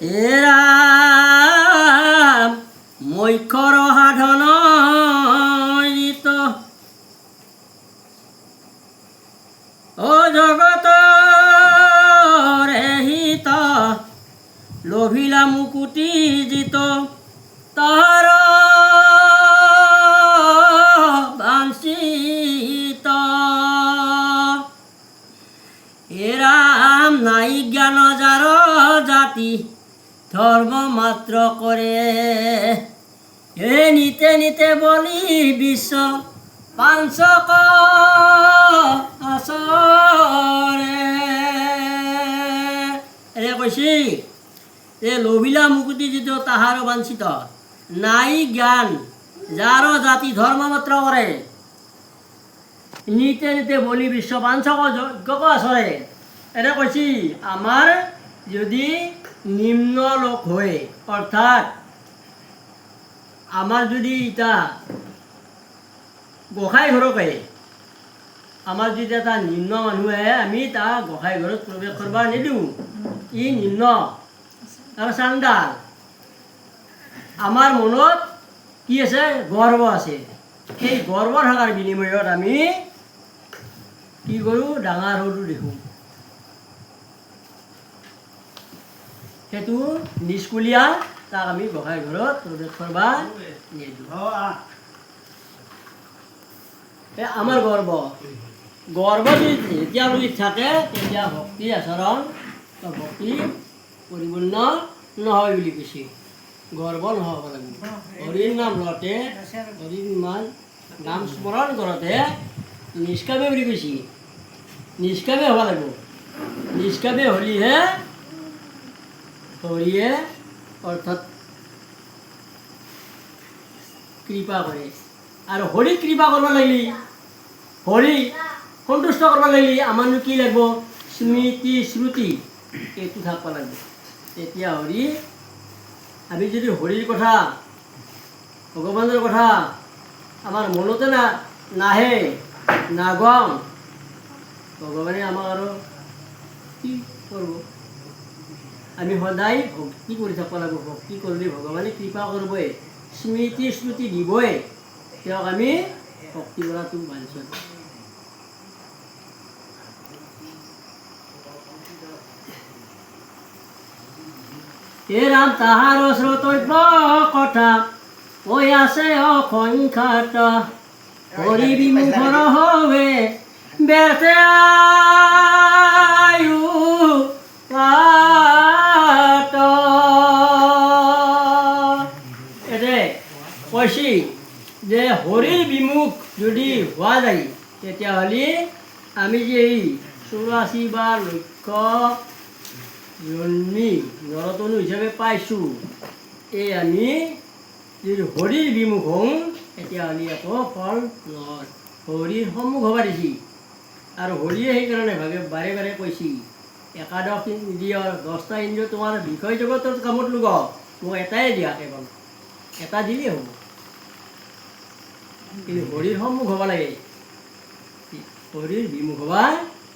এৰাম মৈক্ষৰ সাধন অ জগতৰে হিত লভিলা মুকুতি জিত তাহাৰ বাঞ্ছিত এৰাম নাই জ্ঞান যাৰ জাতি ধৰ্ম মাত্ৰ কৰে এ নিতে নিতে বলি বিশ্ব পাঞ্চক আচৰে এনে কৈছে যে লভিলা মুকুতি যিটো তাহাৰ বাঞ্ছিত নাই জ্ঞান যাৰ জাতি ধৰ্ম মাত্ৰ কৰে নিতে নিতে বলি বিশ্ব পাঞ্চক যজ্ঞক আচৰে এনে কৈছে আমাৰ যদি নিম্ন লোক হয় অৰ্থাৎ আমাৰ যদি এটা গোসাঁই ঘৰকে আমাৰ যদি এটা নিম্ন মানুহ আহে আমি তাৰ গোসাঁই ঘৰত প্ৰৱেশ কৰিব নিদিওঁ ই নিম্ন আৰু চাণ্ডাল আমাৰ মনত কি আছে গৰ্ব আছে সেই গৰ্ব থকাৰ বিনিময়ত আমি কি কৰোঁ ডাঙৰ সৰু দেখোঁ সেইটো নিষ্কুলীয়া তাক আমি গোসাঁই ঘৰত প্ৰৱেশ কৰিব নিদিওঁ আমাৰ গৰ্ব যদি যেতিয়ালৈকে থাকে তেতিয়া ভক্তি আচৰণ ভক্তি পৰিপূৰ্ণ নহয় বুলি কৈছে গৰ্ব নহ'ব লাগিব হৰিৰ নাম লওঁতে হৰিৰ নাম স্মৰণ কৰোঁতে নিষ্কামে বুলি কৈছে নিষ্কামে হ'ব লাগিব নিষ্কামে হ'লেহে হৰিয়ে অৰ্থাৎ কৃপা কৰে আৰু হৰি কৃপা কৰিব লাগিলে হৰি সন্তুষ্ট কৰিব লাগিলে আমাৰনো কি লাগিব স্মৃতি শ্ৰুতি এইটো থাকিব লাগিব তেতিয়া হৰি আমি যদি হৰিৰ কথা ভগৱানৰ কথা আমাৰ মনতে নাহে নাগাওঁ ভগৱানে আমাক আৰু কি কৰিব আমি সদায় ভক্তি কৰি থাকিব লাগিব ভক্তি কৰিলে ভগৱানে কৃপা কৰিবই স্মৃতি শ্ৰুতি দিবই তেওঁক আমি ভক্তি কৰাটো বাঞ্ছনীয় হে ৰাম তাহাৰ শ্ৰোতব্য কথা কৈ আছে অসংখ্যাত হৰি বিমুখৰ হবে ব্যৰ্থে আয়ু পাত এতে কৈছে যে হৰিৰ বিমুখ যদি হোৱা যায় তেতিয়াহ'লে আমি যে এই 84 বাৰ লক্ষ্য জন্মি নৰতনু হিচাপে পাইছোঁ এই আমি যদি হৰিৰ বিমুখ হওঁ তেতিয়াহ'লে একো ফল নহয় হৰিৰ সন্মুখ হ'ব দিছে আৰু হৰিয়ে সেইকাৰণে বাৰে বাৰে কৈছে একাদশ ইন্দ্ৰিয় 10টা ইন্দ্ৰিয় তোমাৰ বিষয় জগতৰ কামত লগাওক মোক এটাই দিয়া কেৱল এটা দিলেই হ'ব কিন্তু হৰিৰ সন্মুখ হ'ব লাগে হৰিৰ বিমুখ হ'ব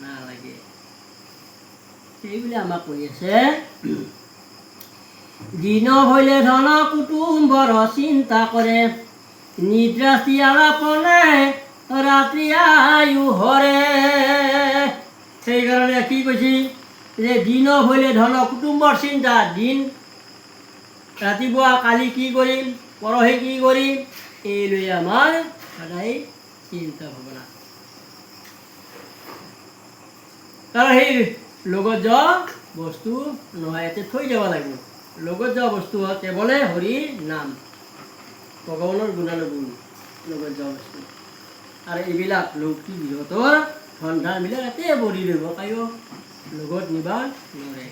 নালাগে সেইবুলি আমাক কৈ আছে দিন হলে ধন কুটুম্বৰ চিন্তা কৰে নিদ্ৰা আলাপনে ৰাত্ৰি আয়ু হৰে সেইকাৰণে কি কৈছে যে দিন হলে ধন কুটুম্বৰ চিন্তা দিন ৰাতিপুৱা কালি কি কৰিম পৰহি কি কৰিম এই লৈ আমাৰ সদায় চিন্তা ভাৱনা কাৰণ সেই লগত যোৱা বস্তু নহয় ইয়াতে থৈ যাব লাগিব লগত যোৱা বস্তু হ'ল কেৱলে হৰিৰ নাম ভগৱানৰ গুণানুগুণ লগত যোৱা বস্তু আৰু এইবিলাক লৌকিক জগতৰ সন্ধানবিলাক ইয়াতে বৰি ল'ব কায়ো লগত নিবা নোৱাৰে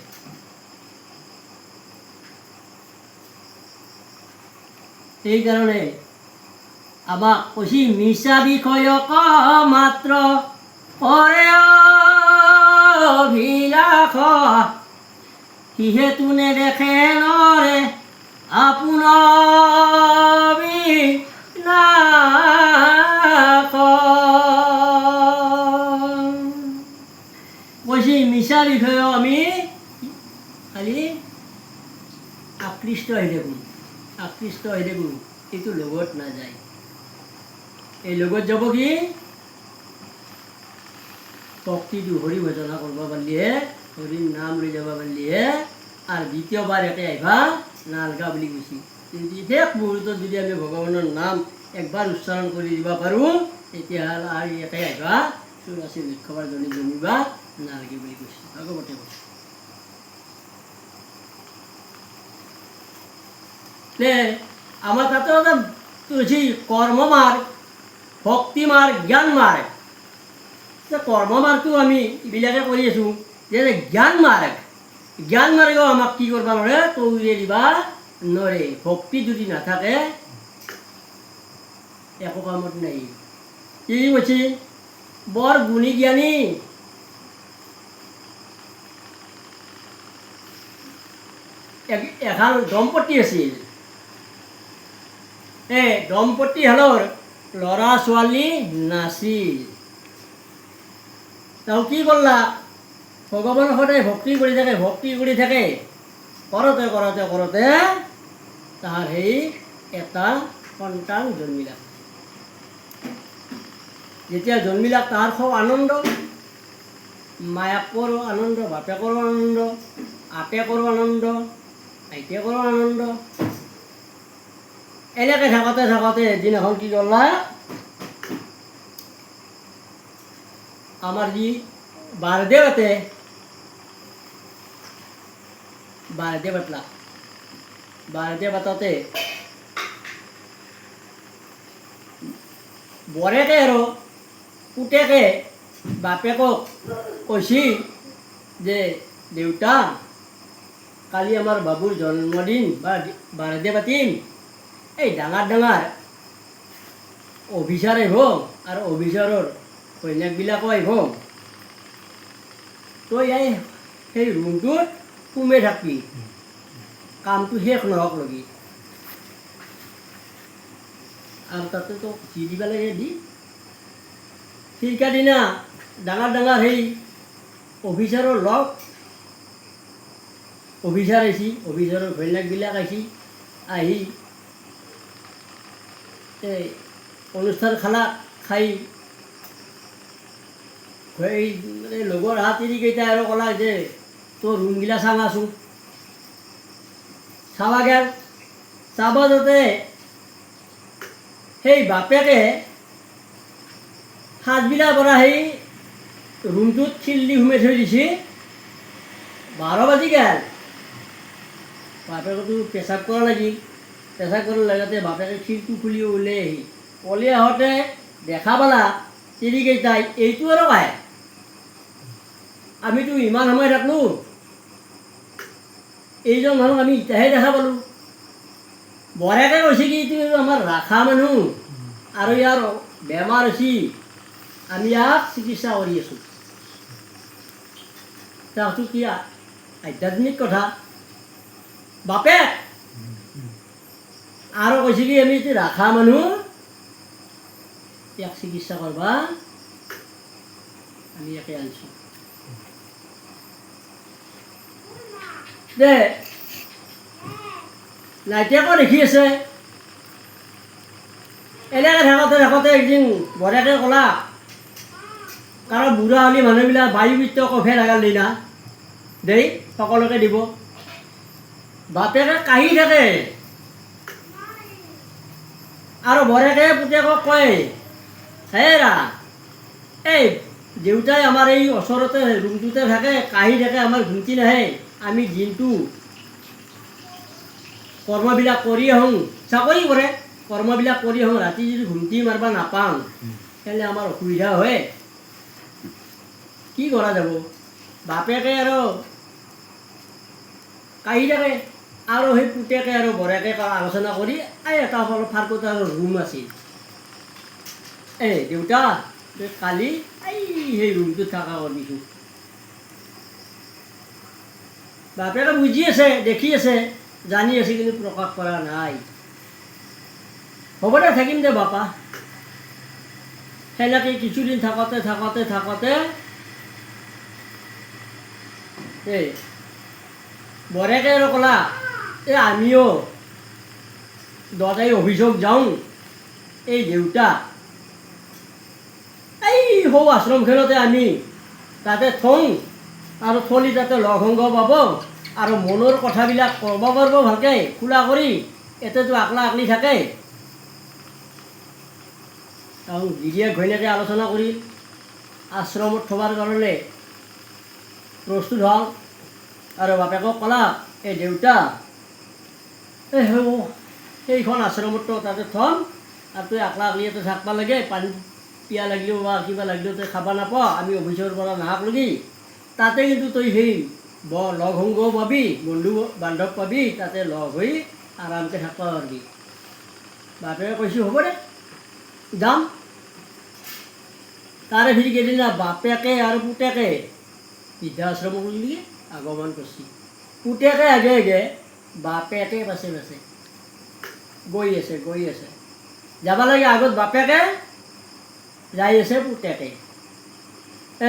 সেইকাৰণে আমাক কৈছে মিছা বিষয়ক মাত্ৰ কৰে অভিলাষ সিহেতু নেদেখে নৰে আপোনাৰ কৈছে মিছা বিষয় আমি খালি আকৃষ্ট হৈ দেখোঁ এইটো লগত নাযায়। এই লগত যাব কি ভক্তিটো হৰি ভজনা কৰিব পাৰিলেহে, হৰিৰ নাম লৈ যাব পাৰিলেহে, আৰু দ্বিতীয়বাৰ একে আহিবা নালগা বুলি কৈছে। কিন্তু শেষ মুহূৰ্তত যদি আমি ভগৱানৰ নাম একবাৰ উচ্চাৰণ কৰি দিব পাৰোঁ, তেতিয়াহ'লে আৰু একে আহিবা 84 লক্ষবাৰ জনী জমিবা নালাগে বুলি কৈছে ভাগৱতে কৈছে। আমাৰ তাতে হৈছে কৰ্ম মাৰ্গ, ভক্তি মাৰ্গ, জ্ঞান মাৰ্গ। কৰ্ম মাৰ্গটো আমি এইবিলাকে কৰি আছোঁ, যে জ্ঞান মাৰ্গ আমাক কি কৰিব নোৱাৰে, তৌৰে দিবা নোৱাৰে। ভক্তি যদি নাথাকে একো কামত নাই। কি কৈছে, বৰ গুণী জ্ঞানী, এখন দম্পতী আছিল। এই দম্পতীহালৰ ল'ৰা ছোৱালী নাছিল। তেওঁ কি কৰলা, ভগৱানক সদায় ভক্তি কৰি থাকে, কৰোঁতে তাহাৰ সেই এটা সন্তান জন্মিলাক। যেতিয়া জন্মিলাক তাহাৰ খুব আনন্দ, মায়াকৰো আনন্দ, বাপেকৰো আনন্দ, আটেকৰো আনন্দ, আইতেকৰো আনন্দ। এনেকৈ থাকোঁতে এদিনাখন কি কৰলা, আমাৰ যি বাৰদেৱ পাতলা, বাৰদেৱ পাততে বৰেকে আৰু পুতেকে বাপেকক কৈছি যে দেউতা, কালি আমাৰ বাবুৰ জন্মদিন বা বাৰদে পাতিম, এই ডাঙৰ অফিচাৰ আহিব আৰু অফিচাৰৰ কইনাকবিলাকো আহিব, তই সেই ৰুমটোত সোমাই থাকবি, কামটো শেষ নহওক লগি। আৰু তাতেতো যি দিব লাগে দি, সেইদিনা ডাঙৰ সেই অফিচাৰৰ লগ অফিচাৰ আহিছি, অফিচাৰৰ কইনাকবিলাক আহি এই অনুষ্ঠান খাই লগৰ হাত তিৰিকেইটা আৰু ক'লা যে তোৰ ৰুমগিলা চাবাচোন। চাবা গেল, চাবা যাতে সেই বাপেকে সাজবিলাৰ পৰা সেই ৰুমটোত খিল দি সোমাই থৈ দিছে। 12 বাজি গেল, বাপেকতো পেচাব কৰা লাগিল, পেচাব কৰাৰ লগতে বাপেকে খিলটো খুলি ওলাই আহোঁতে দেখা পালা তিৰিকেইটাই এইটো আৰু পায়, আমিতো ইমান সময় থাকলোঁ, এইজন মানুহ আমি ইটাহে দেখা পালোঁ। বৰেকে কৈছে কি এইটো আমাৰ ৰাখা মানুহ আৰু ইয়াৰ বেমাৰ হৈছে, আমি ইয়াক চিকিৎসা কৰি আছোঁ। তাকতো কি আধ্যাত্মিক কথা। বাপেক আৰু কৈছে কি আমি এতিয়া ৰাখা মানুহ, ইয়াক চিকিৎসা কৰবা আমি ইয়াকে আনিছোঁ। দে নাইতিয়াকো দেখি আছে। এনেকৈ থাকোঁতে একদিন বৰেকে ক'লা, কাৰণ বুঢ়া হ'লে মানুহবিলাক বায়ুবিত্ত কফে লগাল দিনা দেই সকলোকে দিব। বাপেকে কাহি থাকে আৰু বৰেকে পুতেকক কয়, হেৰা এই দেউতাই আমাৰ এই ওচৰতে ৰুমটোতে থাকে, কাহি থাকে, আমাৰ ঘুমটি নাহে, আমি দিনটো কৰ্মবিলাক কৰি আহোঁ, চাকৰি কৰে, কৰ্মবিলাক কৰি আহোঁ, ৰাতি যদি ঘুমটি মাৰিব নাপাওঁ তেতিয়াহ'লে আমাৰ অসুবিধা হয়, কি কৰা যাব। বাপেকে আৰু কাহি থাকে আৰু সেই পুতেকে আৰু বৰেকে আলোচনা কৰি এটা ফাৰ্কত আৰু ৰুম আছিল। এই দেউতা কালি সেই ৰুমটোত থকা কৰিছোঁ। বাপেকে বুজি আছে, দেখি আছে, জানি আছে, কিন্তু প্ৰকাশ কৰা নাই। হ'ব দে থাকিম দে বাপা। সেনেকৈ কিছুদিন থাকোঁতে এই বৰেকে আৰু ক'লা, আমিও দদাই অভিযোগ যাওঁ এই দেউতা এই সৌ আশ্ৰমখনতে আমি তাতে থওঁ আৰু থলি তাতে লগ সংগ পাব আৰু মনৰ কথাবিলাক ক'ব পাৰিব ভালকৈ খোলা কৰি এতেতো আকলা আকলি থাকে আৰু গিৰিয়েক ঘৈণীয়েকে আলোচনা কৰি আশ্ৰমত থবাৰ কাৰণে প্ৰস্তুত হওঁ আৰু বাপেকক ক'লা এই দেউতা এই সেইখন আশ্ৰমত তাতে থ'ম আৰু তই আকলা আকলি ইয়াতে থাকিব লাগে পানী পিয়া লাগিলেও বা কিবা লাগিলেও তই খাব নাপাওঁ আমি অফিচৰ পৰা নাহাক লগি তাতে কিন্তু তই সেই লগ সংগও পাবি বন্ধু বান্ধৱ পাবি তাতে লগ হৈ আৰামকৈ থাকিব পাৰিবি বাপেকে কৈছোঁ হ'ব দে যাম তাৰে ভিতৰত কেইদিনা বাপেকে আৰু পুতেকে বৃদ্ধাশ্ৰমলৈ আগমন কৰিছে পুতেকে আগে আগে বাপেকে পাছে পাছে গৈ আছে যাব লাগে আগত বাপেকে যাই আছে পুতেকে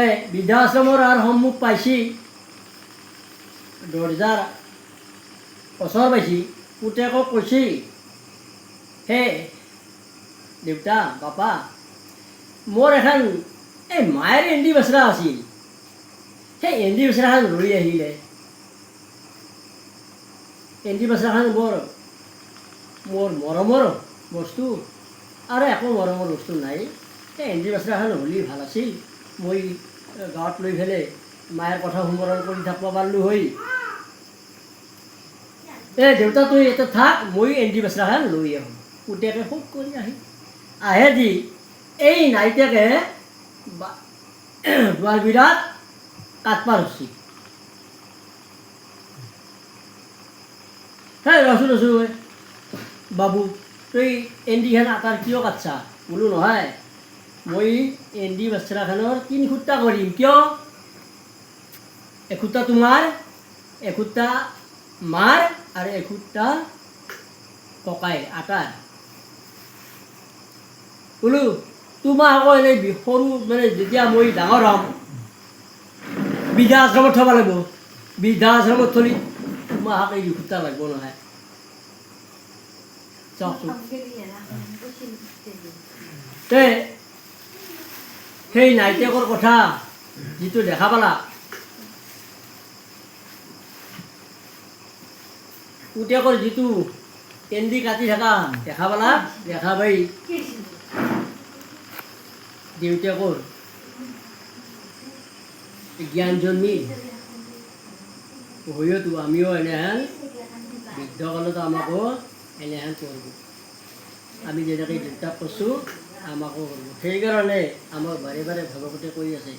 এই বৃদ্ধাশ্ৰমৰ আৰু সন্মুখ পাইছি দৰ্জাৰ ওচৰ পাইছি পুতেকক কৈছি হে দেউতা বাপা মোৰ এখন এই মায়েৰ এন্দি বাচৰা আছিল সেই এন্দি বাচৰাখন লৈ আহিলে এন্দি বাচৰাখন মোৰ মৰমৰ বস্তু আৰু একো মৰমৰ বস্তু নাই এই এন্দি বাচৰাখন হ'লে ভাল আছিল মই গাঁৱত লৈ পেলাই মায়েৰ কথা সোমৰণ কৰি থাকিব পাৰিলোঁ হৈ এই দেউতা তই ইয়াতে থাক মই এন্দি বাচৰাখন লৈ আহোঁ পুতেকে খুব কৰি আহে দি এই নাইতেকে দুৱাৰ বিৰাট কাটপা ধৰছি হেই ৰচো বাবু তই এন্দিখান আটাৰ কিয় কাটছা বোলো নহয় মই এন্দি বাচ্ছাখানৰ 3 খুঁটা কৰিম কিয় এখুটা তোমাৰ এখুটা মাৰ আৰু এখুটা ককাই আটাৰ বোলো তোমাৰ আকৌ এনেই সৰু মানে যেতিয়া মই ডাঙৰ হ'ম বৃদ্ধা আশ্ৰমত থ'ব লাগিব বৃদ্ধা আশ্ৰমত থলি তোমাক এই দুখুটা লাগিব নহয় চাওকচোন সেই নাইতেকৰ কথা যিটো দেখা পালা পুতেকৰ যিটো এন্দি কাটি থকা দেখা পালা দেখা পাই দেউতাকৰ জ্ঞান জন্মি হয়তো আমিও এনেহেন বৃদ্ধকালত আমাকো এনেহেন কৰিব আমি যেনেকৈ দেউতাক কৈছোঁ আমাকো কৰিব সেইকাৰণে আমাক বাৰে বাৰে ভগৱতে কৈ আছে